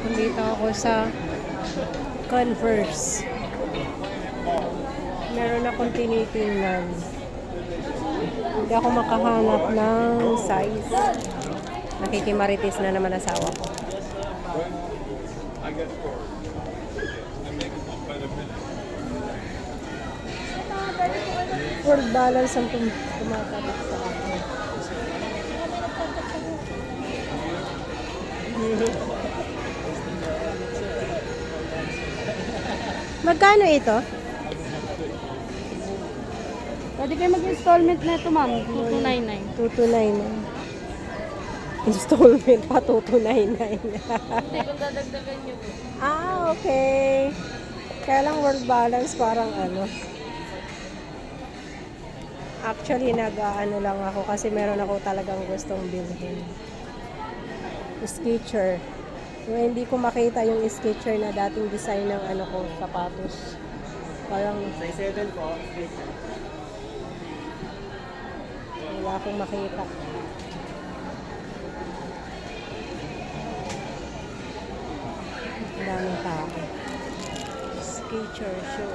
Nandito ako sa Converse. Meron akong tinitingnan. Hindi ako makahanap ng size. Nakikimarites na naman asawa ko. Word balance ang tumatatak sa akin. Magkano ito? Pwede kayo mag-installment na ito, ma'am. 2299. 229. Installment pa 2299. Hindi, kung dadagdagan nyo po. Okay. Kaya lang world balance parang ano. Actually, nag-ano lang ako kasi meron ako talagang gustong bilhin. Sketcher. Yung hindi ko makita yung sketcher na dating design ng ano ko, sapatos. Parang Size 7 po. wala akong makita. Ang daming tao. Sketcher show.